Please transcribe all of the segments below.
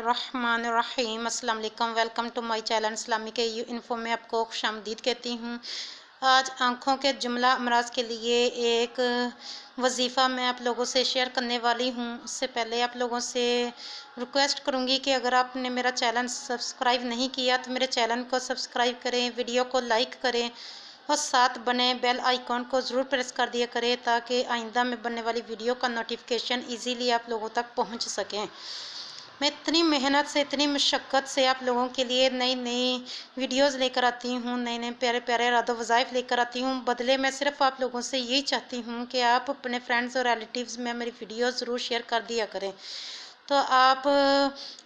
बिस्मिल्लाहिर्रहमानिर्रहीम। अस्सलाम वालेकुम। वेलकम टू माय चैनल इस्लामी के इन्फो में आपको खुशामदीद कहती हूँ। आज आँखों के जुमला अमराज के लिए एक वजीफ़ा मैं आप लोगों से शेयर करने वाली हूँ। उससे पहले आप लोगों से रिक्वेस्ट करूँगी कि अगर आपने मेरा चैनल सब्सक्राइब नहीं किया तो मेरे चैनल को सब्सक्राइब करें, वीडियो को लाइक करें और साथ बने बेल आइकॉन को ज़रूर प्रेस कर दिया करें ताकि आइंदा में बनने वाली वीडियो का नोटिफिकेशन इजीली आप लोगों तक पहुंच सकें। मैं इतनी मेहनत से, इतनी मशक्क़त से आप लोगों के लिए नई नई वीडियोस लेकर आती हूँ, नए नए प्यारे प्यारे रादो वज़ाइफ लेकर आती हूँ। बदले में सिर्फ आप लोगों से यही चाहती हूँ कि आप अपने फ्रेंड्स और रिलेटिव्स में मेरी वीडियो ज़रूर शेयर कर दिया करें। तो आप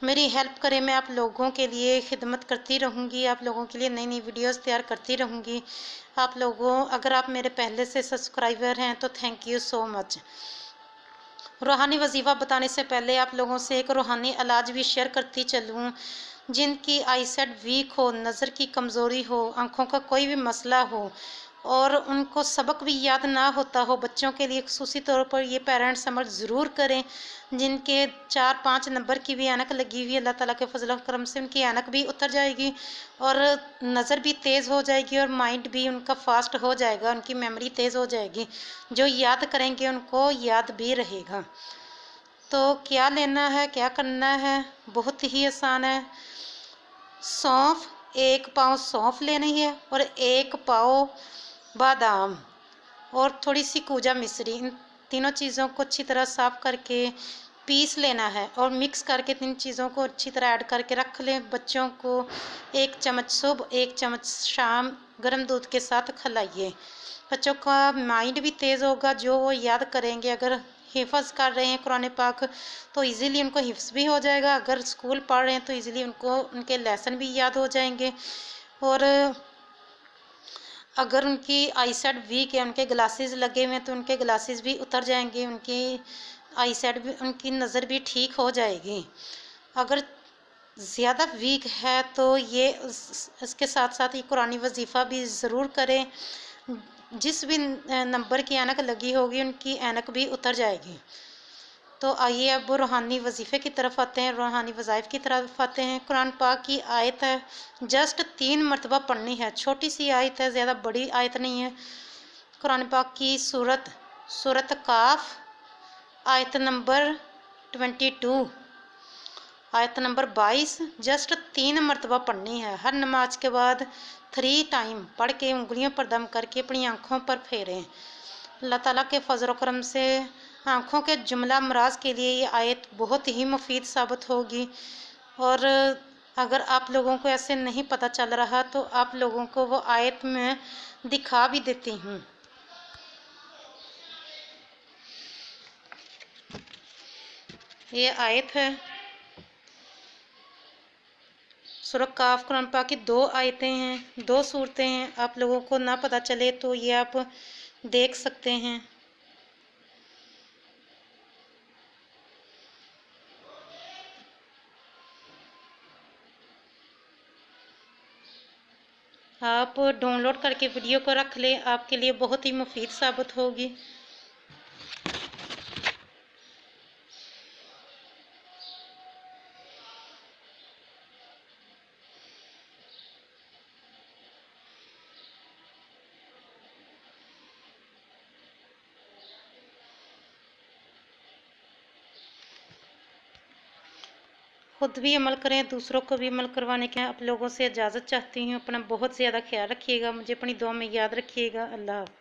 मेरी हेल्प करें, मैं आप लोगों के लिए खिदमत करती रहूँगी, आप लोगों के लिए नई नई वीडियोस तैयार करती रहूँगी। आप लोगों, अगर आप मेरे पहले से सब्सक्राइबर हैं तो थैंक यू सो मच। रूहानी वजीफ़ा बताने से पहले आप लोगों से एक रूहानी इलाज भी शेयर करती चलूँ। जिनकी आईसाइट वीक हो, नज़र की कमज़ोरी हो, आँखों का कोई भी मसला हो और उनको सबक भी याद ना होता हो, बच्चों के लिए ख़ुसूसी तौर पर ये पेरेंट्स अमल ज़रूर करें। जिनके 4-5 नंबर की भी ऐनक लगी हुई है, अल्लाह ताला के फजल करम से उनकी ऐनक भी उतर जाएगी और नज़र भी तेज़ हो जाएगी और माइंड भी उनका फास्ट हो जाएगा, उनकी मेमोरी तेज़ हो जाएगी। जो याद करेंगे उनको याद भी रहेगा। तो क्या लेना है, क्या करना है, बहुत ही आसान है। सौंफ, 1 पाव सौंफ लेनी है और 1 पाव बादाम और थोड़ी सी कूजा मिश्री। इन तीनों चीज़ों को अच्छी तरह साफ़ करके पीस लेना है और मिक्स करके इन चीज़ों को अच्छी तरह ऐड करके रख लें। बच्चों को 1 चम्मच सुबह, 1 चम्मच शाम गर्म दूध के साथ खिलाइए। बच्चों का माइंड भी तेज़ होगा, जो वो याद करेंगे। अगर हिफ़्ज़ कर रहे हैं कुरान पाक तो इजीली उनको हिफ्ज़ भी हो जाएगा, अगर स्कूल पढ़ रहे हैं तो इजीली उनको उनके लेसन भी याद हो जाएंगे। और अगर उनकी आईसाइट वीक है, उनके ग्लासेस लगे हुए हैं तो उनके ग्लासेस भी उतर जाएंगे, उनकी आईसाइट भी, उनकी नज़र भी ठीक हो जाएगी। अगर ज़्यादा वीक है तो ये इसके साथ साथ ये कुरानी वजीफ़ा भी ज़रूर करें। जिस भी नंबर की ऐनक लगी होगी उनकी ऐनक भी उतर जाएगी। तो आइए अब रूहानी वजीफ़े की तरफ आते हैं, रूहानी वज़ाइफ की तरफ आते हैं। कुरान पाक की आयत है, जस्ट 3 मरतबा पढ़नी है। छोटी सी आयत है, ज़्यादा बड़ी आयत नहीं है। कुरान पाक की सूरत काफ, आयत नंबर 22, आयत नंबर 22 जस्ट 3 मरतबा पढ़नी है। हर नमाज के बाद 3 टाइम पढ़ के उंगलियों पर दम करके अपनी आँखों पर फेरें। अल्लाह ताला के फजल करम से आँखों के जुमला अमराज के लिए ये आयत बहुत ही मुफीद साबित होगी। और अगर आप लोगों को ऐसे नहीं पता चल रहा तो आप लोगों को वो आयत में दिखा भी देती हूँ। ये आयत है सूरह काफ। कुरान पाक की 2 आयतें हैं, 2 सूरतें हैं। आप लोगों को ना पता चले तो ये आप देख सकते हैं। आप डाउनलोड करके वीडियो को रख लें, आपके लिए बहुत ही मुफीद साबित होगी। खुद भी अमल करें, दूसरों को भी अमल करवाने के आप लोगों से इजाज़त चाहती हूँ। अपना बहुत ज़्यादा ख्याल रखिएगा, मुझे अपनी दुआ में याद रखिएगा। अल्लाह हाफ़िज़।